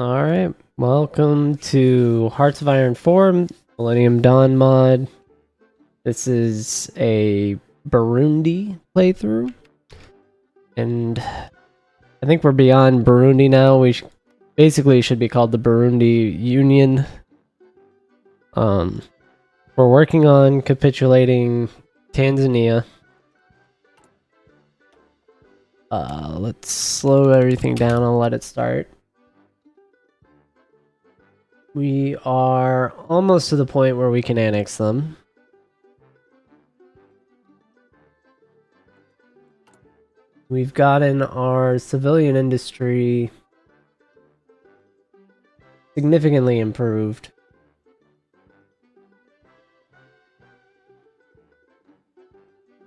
Alright, welcome to Hearts of Iron 4, Millennium Dawn mod. This is a Burundi playthrough. And I think we're beyond Burundi now. We basically should be called the Burundi Union. We're working on capitulating Tanzania. Let's slow everything down. I'll let it start. We are almost to the point where we can annex them. We've gotten our civilian industry significantly improved.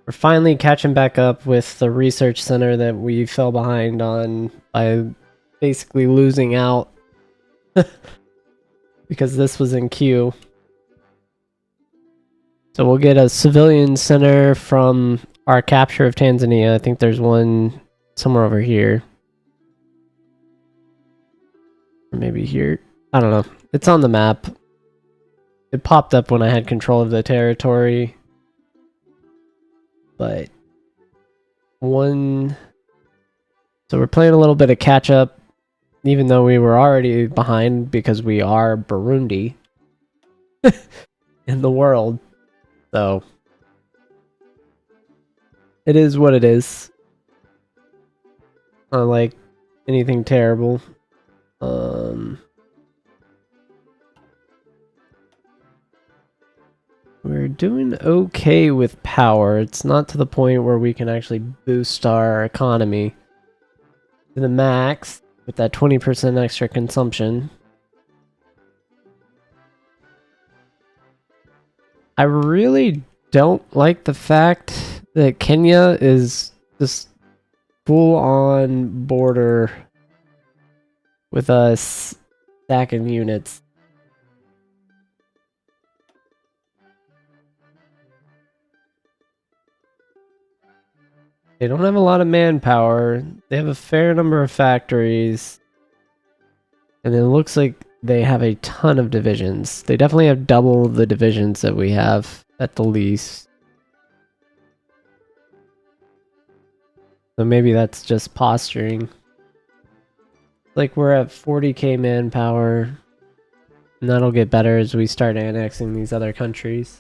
We're finally catching back up with the research center that we fell behind on by basically losing out because this was in queue. So we'll get a civilian center from our capture of Tanzania. I think there's one somewhere over here. Or maybe here. I don't know. It's on the map. It popped up when I had control of the territory. But so we're playing a little bit of catch up, even though we were already behind because we are Burundi in the world. So it is what it is. Not like anything terrible. We're doing okay with power. It's not to the point where we can actually boost our economy to the max with that 20% extra consumption. I really don't like the fact that Kenya is just full on border with us stacking units. They don't have a lot of manpower. They have a fair number of factories. And it looks like they have a ton of divisions. They definitely have double the divisions that we have at the least. So maybe that's just posturing. Like we're at 40k manpower. And that'll get better as we start annexing these other countries.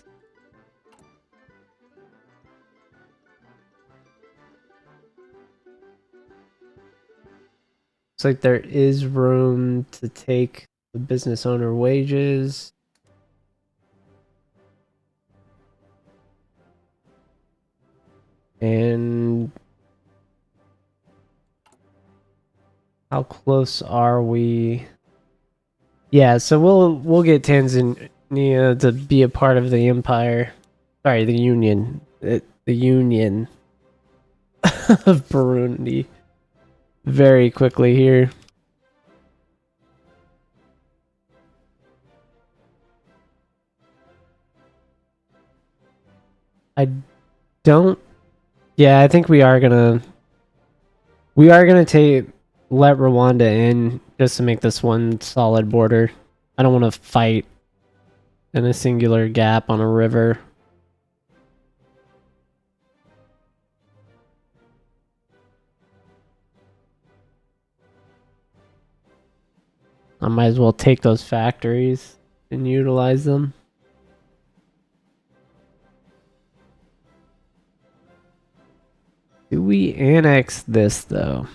Looks like there is room to take the business owner wages. And how close are we? Yeah, so we'll get Tanzania to be a part of the empire. Sorry, the union. The union of Burundi. Very quickly here. I don't. Yeah, I think we are gonna let Rwanda in just to make this one solid border. I don't want to fight in a singular gap on a river. I might as well take those factories and utilize them. Do we annex this though?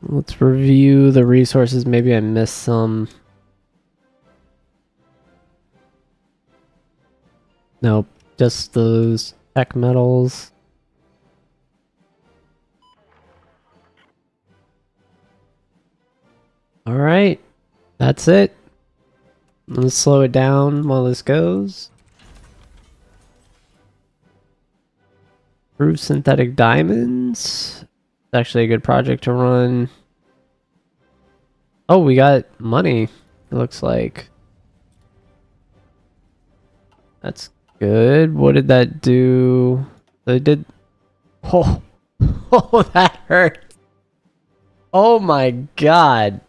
Let's review the resources. Maybe I missed some. Nope, just those tech metals. Alright, that's it. Let's slow it down while this goes. Proof synthetic diamonds. It's actually a good project to run. Oh, we got money, it looks like. That's good. What did that do? They did. Oh, oh, that hurt. Oh my god.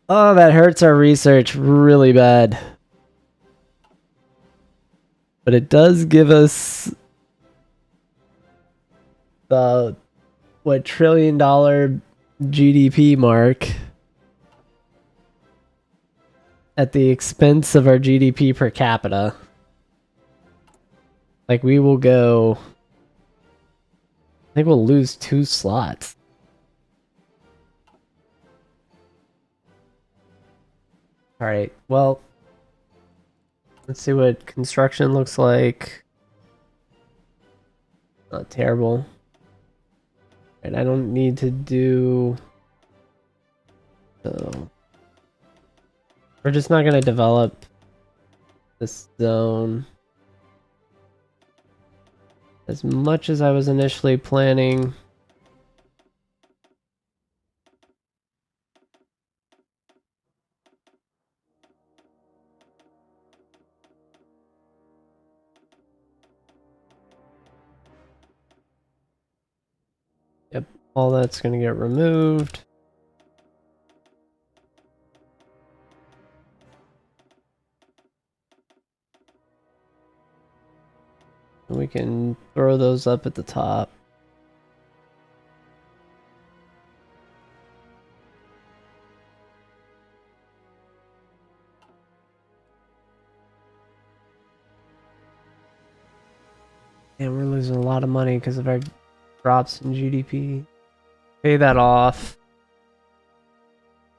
Oh, that hurts our research really bad. But it does give us the what $1 trillion GDP mark at the expense of our GDP per capita. Like we will go, I think we'll lose 2 slots. All right. Well, let's see what construction looks like. Not terrible. And I don't need to do. So we're just not gonna develop this zone as much as I was initially planning. Yep, all that's gonna get removed. We can throw those up at the top. And we're losing a lot of money because of our drops in GDP. Pay that off.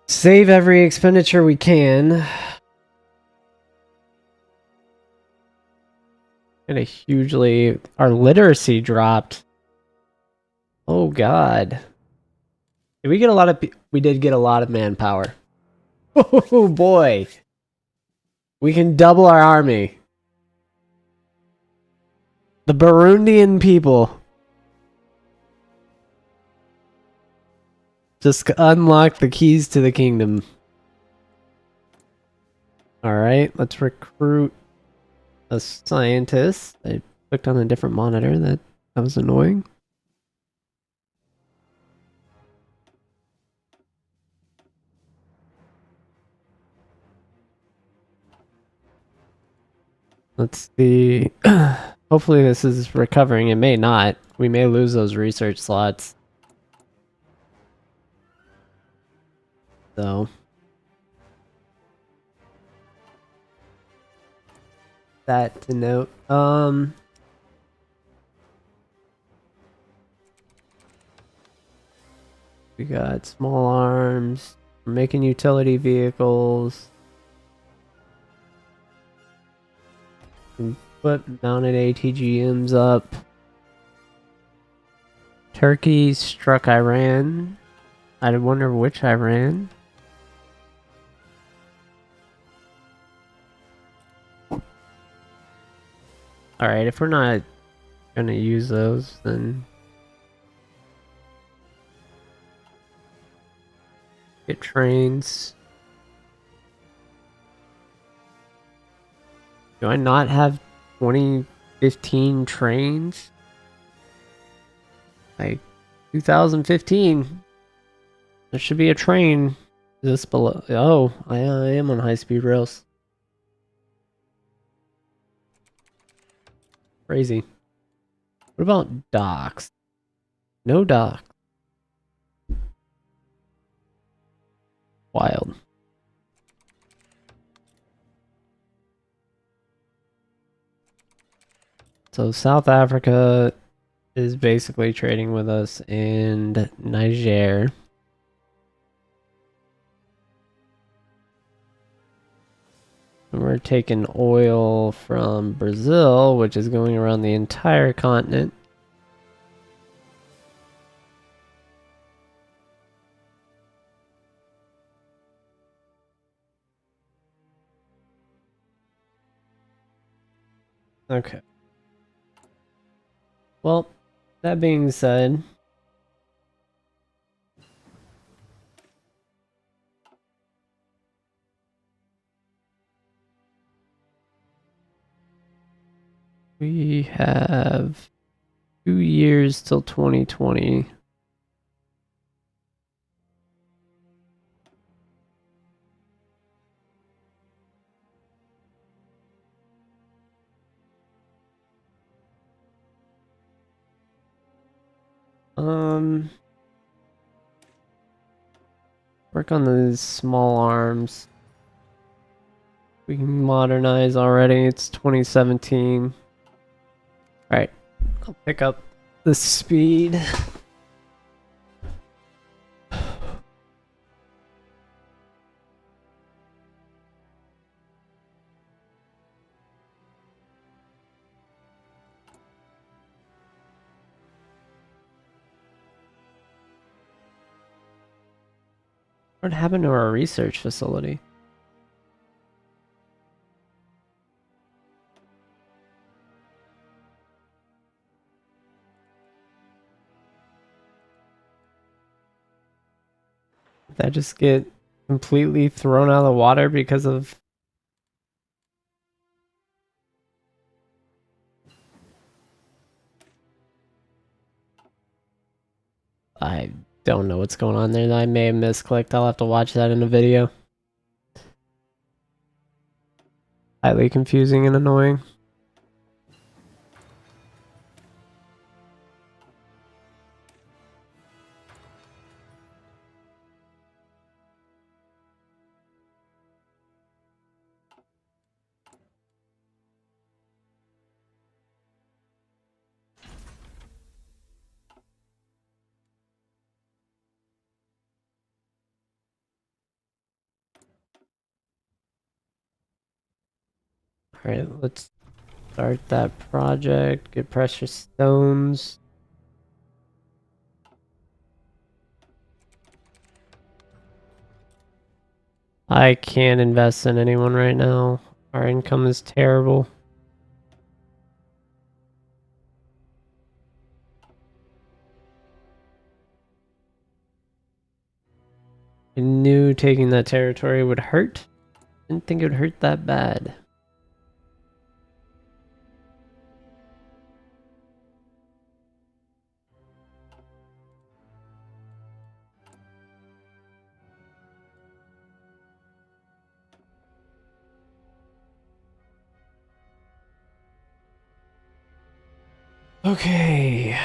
Save every expenditure we can. And our literacy dropped. Oh god. Did we get a lot of, we did get a lot of manpower. Oh boy. We can double our army. The Burundian people. Just unlock the keys to the kingdom. Alright, let's recruit a scientist. I clicked on a different monitor. That was annoying. Let's see. Hopefully this is recovering. It may not. We may lose those research slots. So. That to note. We got small arms. We're making utility vehicles. Put mounted ATGMs up. Turkey struck Iran. I wonder which Iran. Alright, if we're not gonna use those, then get trains. Do I not have 2015 trains? Like 2015. There should be a train. Is this below? Oh, I am on high-speed rails. Crazy. What about docks? No dock. Wild. So South Africa is basically trading with us in Niger. And we're taking oil from Brazil, which is going around the entire continent. Okay. Well, that being said, we have 2 years till 2020. Work on the small arms. We can modernize already. It's 2017. Alright, I'll pick up the speed. What happened to our research facility? Did that just get completely thrown out of the water because of... I don't know what's going on there. I may have misclicked. I'll have to watch that in a video. Highly confusing and annoying. Alright, let's start that project. Get precious stones. I can't invest in anyone right now. Our income is terrible. I knew taking that territory would hurt. Didn't think it would hurt that bad. Okay.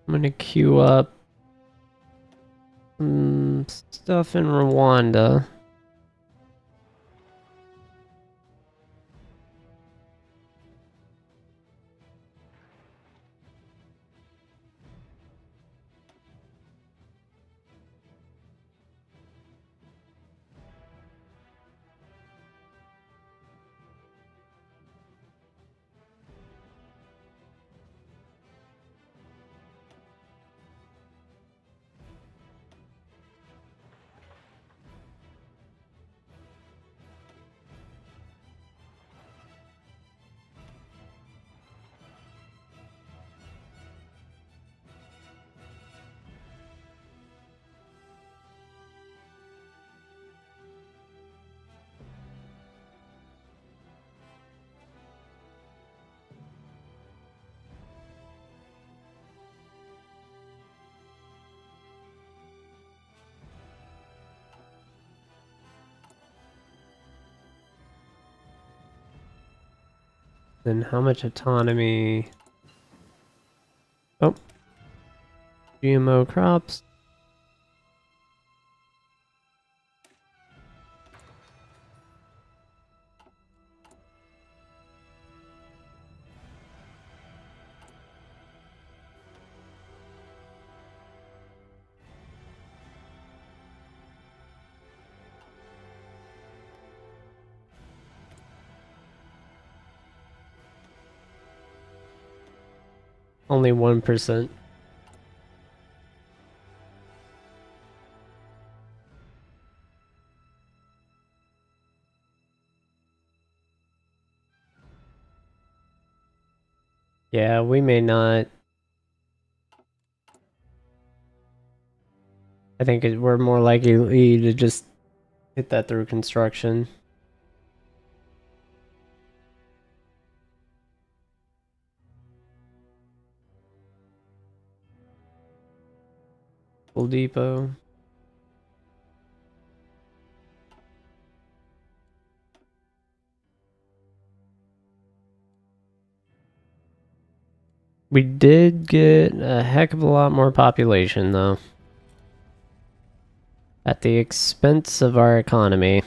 I'm gonna queue up some stuff in Rwanda. Then how much autonomy? Oh, GMO crops. Only 1%. Yeah, we may not. I think we're more likely to just hit that through construction. Full depot. We did get a heck of a lot more population, though. At the expense of our economy.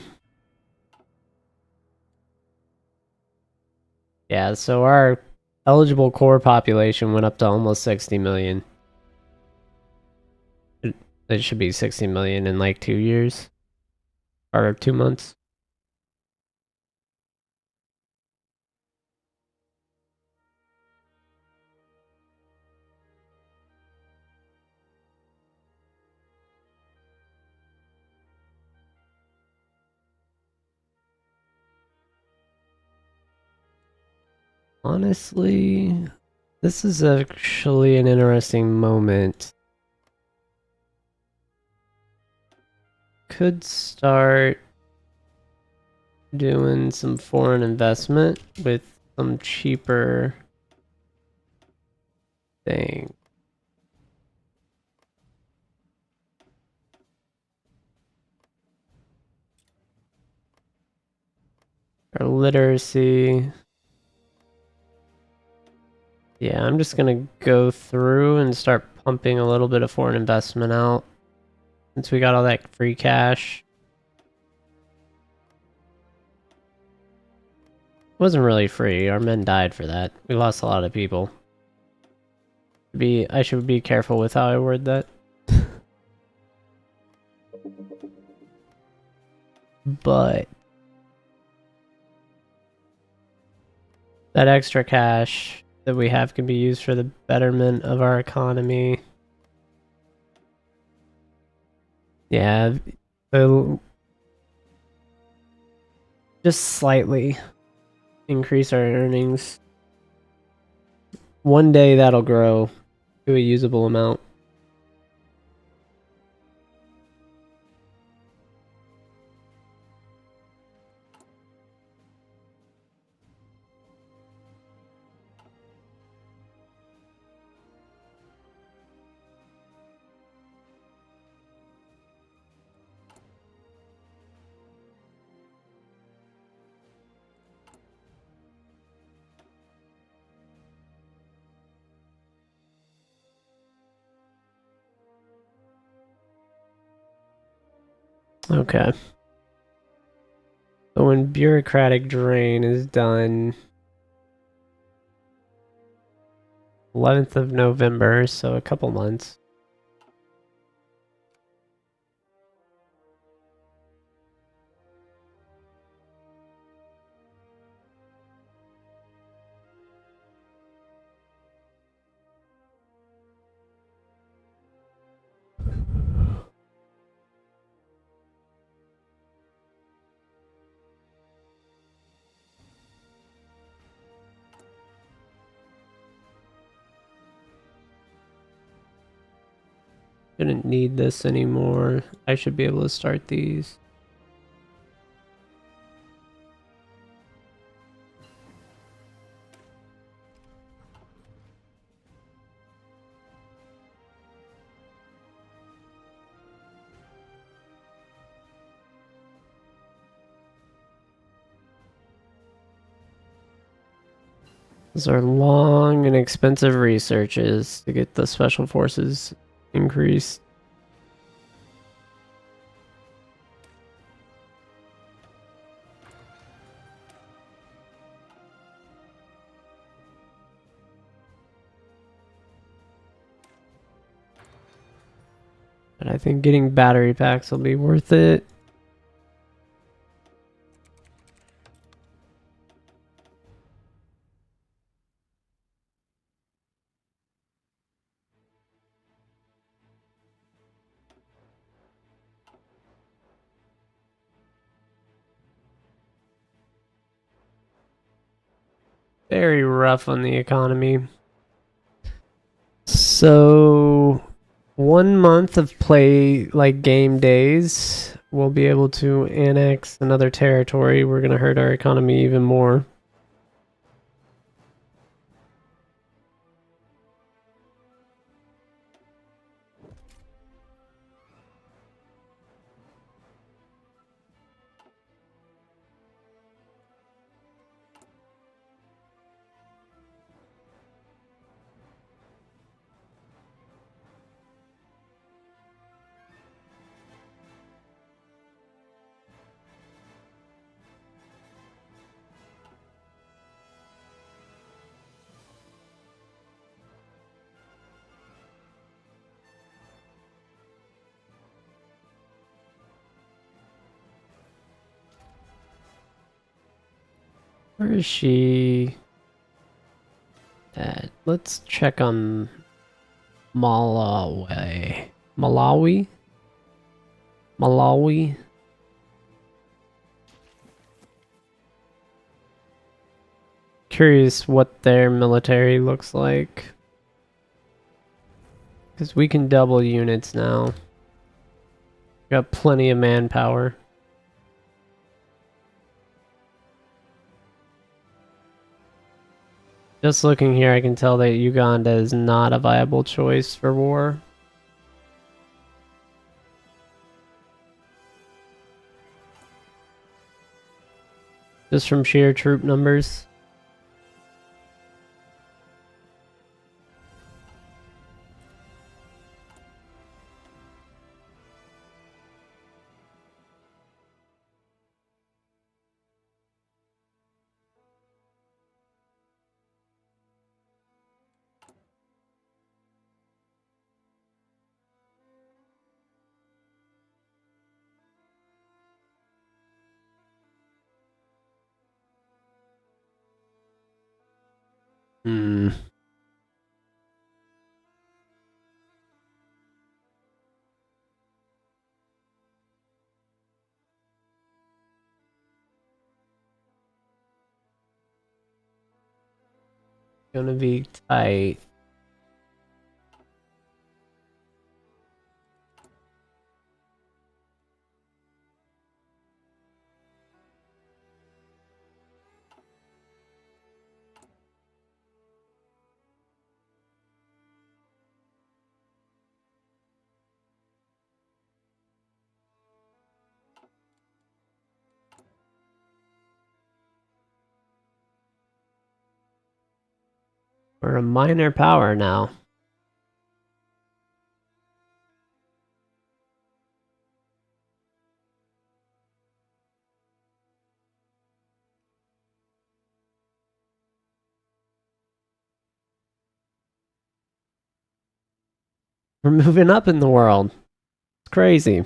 Yeah, so our eligible core population went up to almost 60 million. It should be 60 million in like 2 years. Or 2 months. Honestly, this is actually an interesting moment. Could start doing some foreign investment with some cheaper thing. Our literacy. Yeah, I'm just gonna go through and start pumping a little bit of foreign investment out. Since we got all that free cash. It wasn't really free, our men died for that. We lost a lot of people. I should be careful with how I word that. But that extra cash that we have can be used for the betterment of our economy. Yeah, it'll just slightly increase our earnings. One day that'll grow to a usable amount. Okay. So when bureaucratic drain is done 11th of November, so a couple months. Didn't need this anymore. I should be able to start these. These are long and expensive researches to get the special forces increased. But I think getting battery packs will be worth it. Very rough on the economy. So 1 month of play, like game days, we'll be able to annex another territory. We're going to hurt our economy even more. Where is she at? Let's check on Malawi. Malawi? Malawi? Curious what their military looks like. Because we can double units now. Got plenty of manpower. Just looking here, I can tell that Uganda is not a viable choice for war. Just from sheer troop numbers. Hmm. Gonna be tight. We're a minor power now. We're moving up in the world. It's crazy.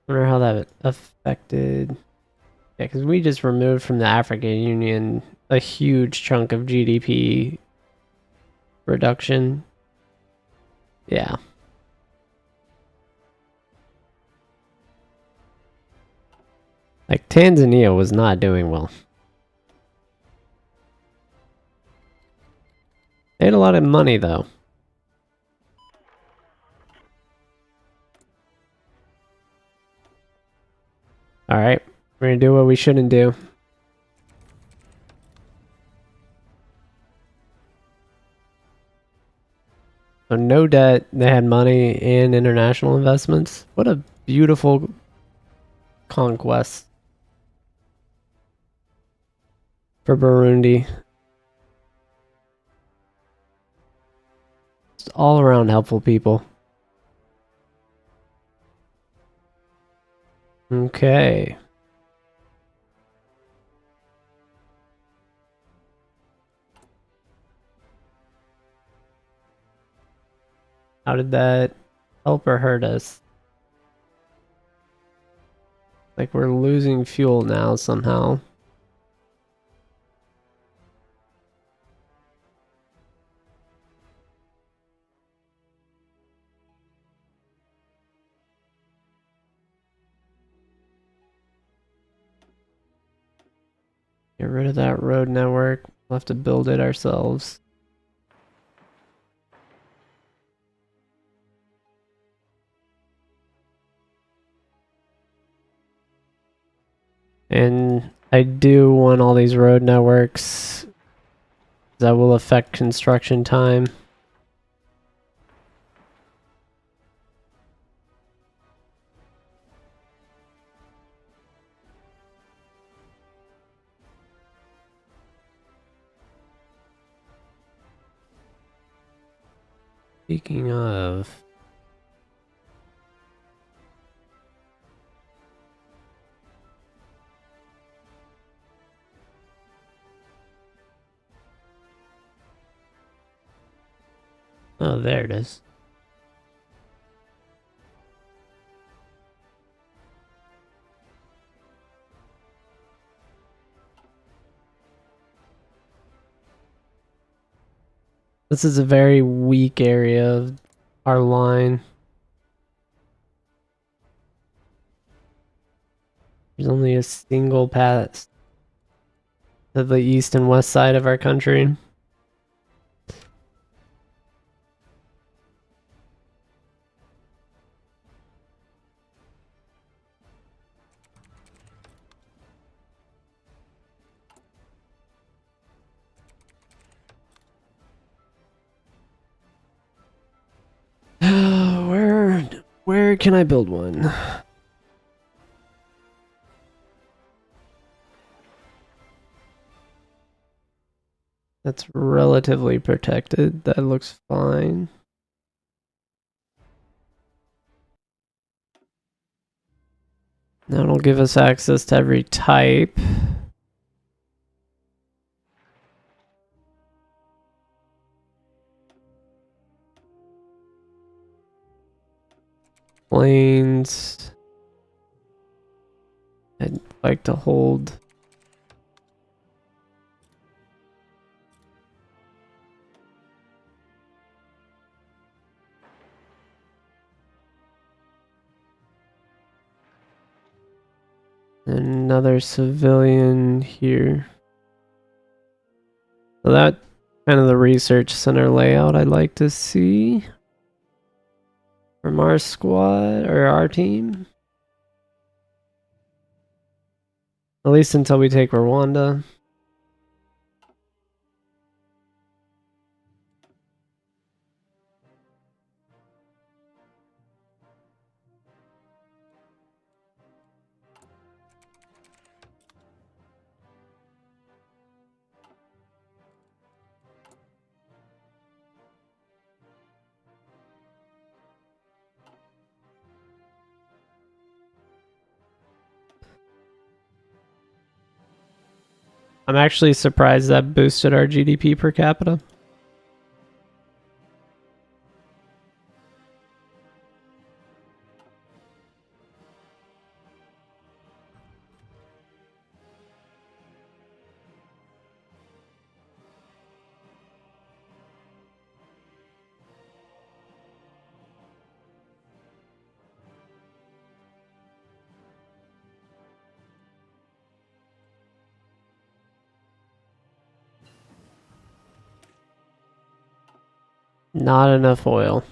Wonder how that affected. Yeah, because we just removed from the African Union a huge chunk of GDP reduction. Yeah. Like Tanzania was not doing well. They had a lot of money though. Alright. We're gonna do what we shouldn't do. So no debt, they had money and international investments. What a beautiful conquest for Burundi. Just all around helpful people. Okay. How did that help or hurt us? Like we're losing fuel now somehow. Get rid of that road network. We'll have to build it ourselves. And I do want all these road networks. That will affect construction time. Speaking of... Oh, there it is. This is a very weak area of our line. There's only a single path to the east and west side of our country. Where can I build one? That's relatively protected. That looks fine. That'll give us access to every type. Planes. I'd like to hold. Another civilian here. So that kind of the research center layout I'd like to see from our squad or our team. At least until we take Rwanda. I'm actually surprised that boosted our GDP per capita. Not enough oil.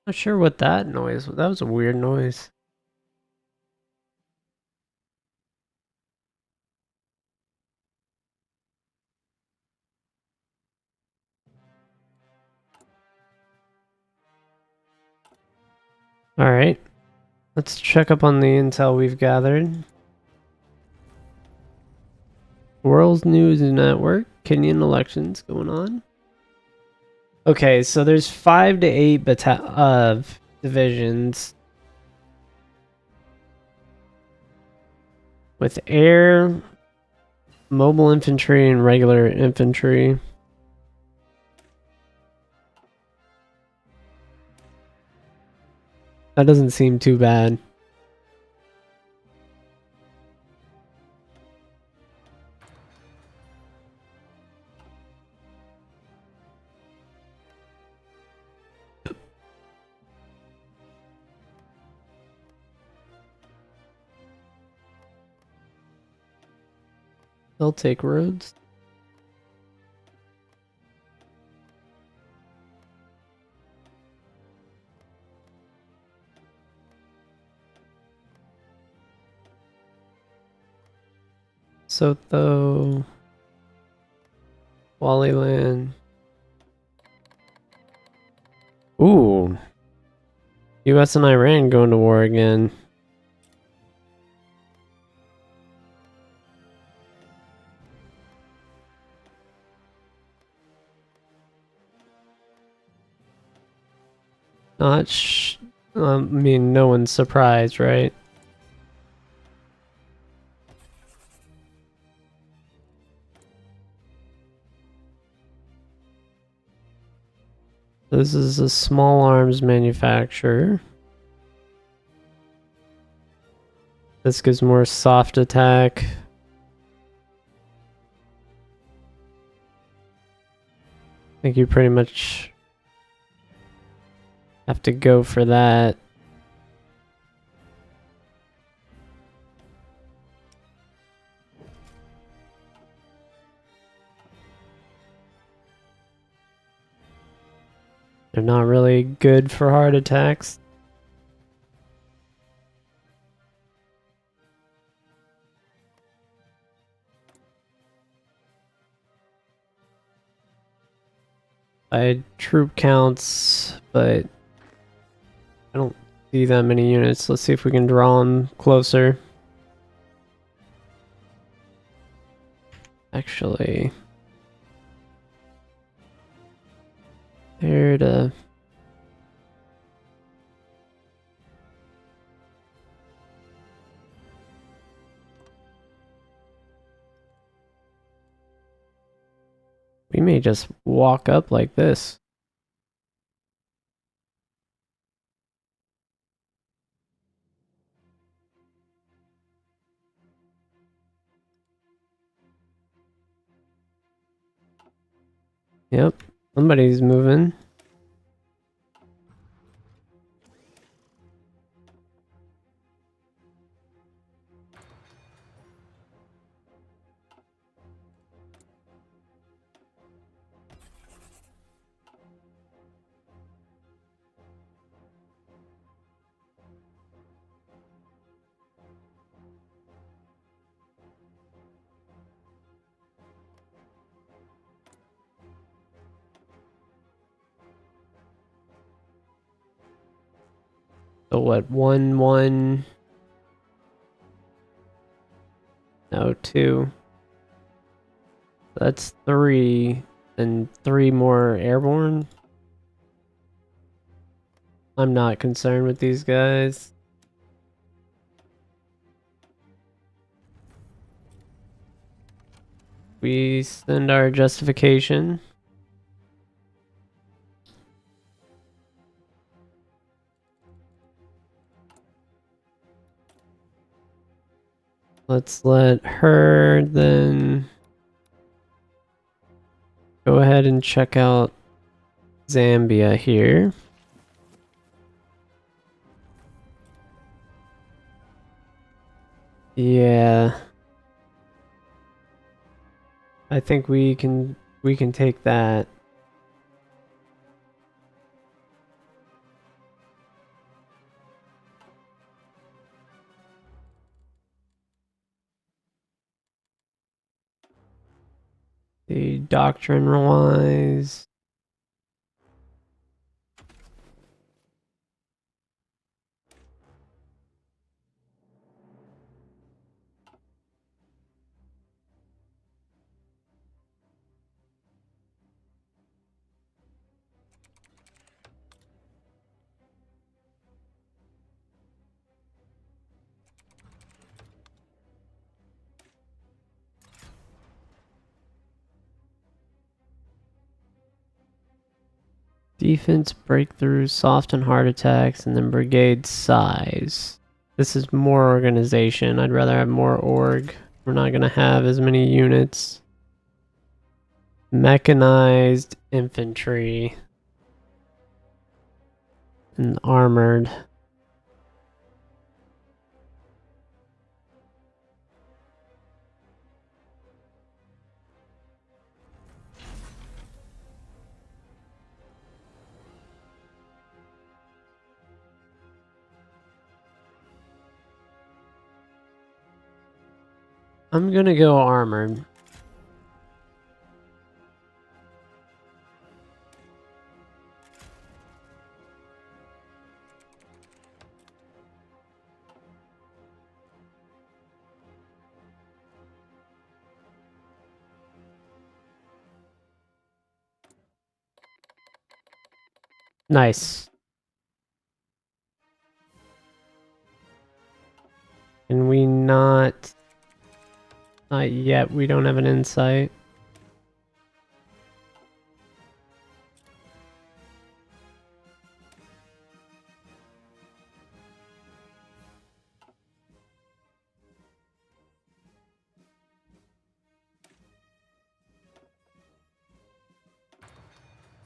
Not sure what that noise was. That was a weird noise. Alright. Let's check up on the intel we've gathered. World News Network. Kenyan elections going on. Okay, so there's 5 to 8 divisions. With air, mobile infantry, and regular infantry. That doesn't seem too bad. They'll take roads. Lesotho, Waliland. Ooh. US and Iran going to war again. I mean, no one's surprised, right? This is a small arms manufacturer. This gives more soft attack. I think you pretty much have to go for that. They're not really good for heart attacks. I had troop counts, but I don't see that many units. Let's see if we can draw them closer. Actually, there to... We may just walk up like this. Yep, somebody's moving. So what, 1-1? No, 2. That's 3. And 3 more airborne. I'm not concerned with these guys. We send our justification. Let's let her then go ahead and check out Zambia here. Yeah. I think we can take that. The doctrine wise. Defense, breakthrough, soft and hard attacks, and then brigade size. This is more organization. I'd rather have more org. We're not going to have as many units. Mechanized infantry. And armored. I'm gonna go armored. Nice. Can we not... Not yet, we don't have an insight.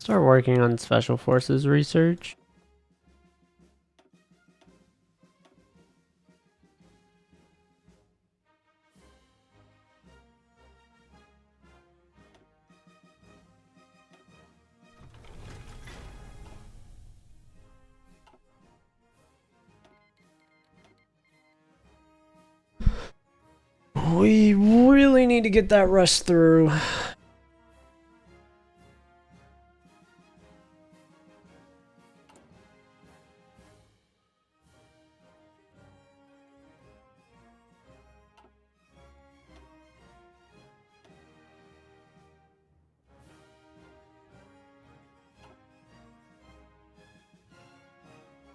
Start working on special forces research. We really need to get that rush through.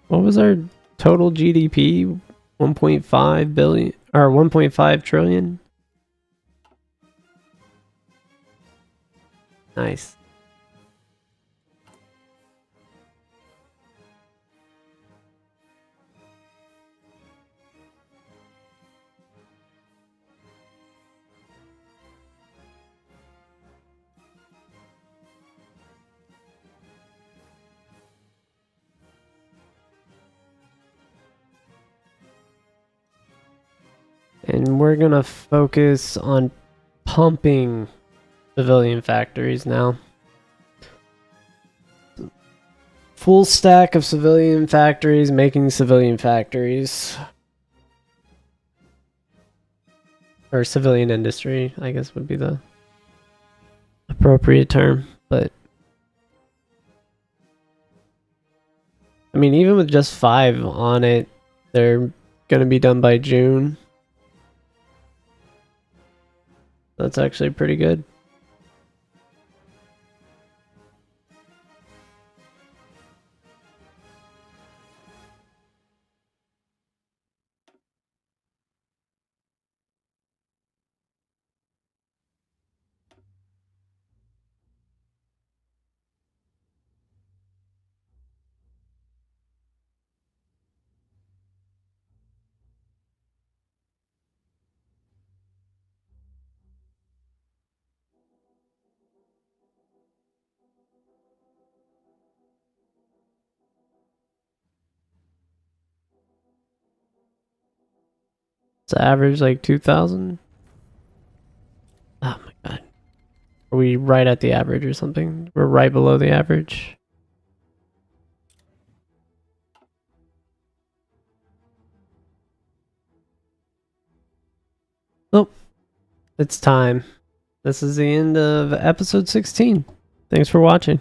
What was our total GDP? 1.5 billion or 1.5 trillion? Nice. And we're gonna focus on pumping civilian factories now. Full stack of civilian factories, making civilian factories. Or civilian industry, I guess would be the appropriate term. But I mean, even with just 5 on it, they're gonna be done by June. That's actually pretty good. It's average like 2,000. Oh my god. Are we right at the average or something? We're right below the average. Oh, it's time. This is the end of episode 16. Thanks for watching.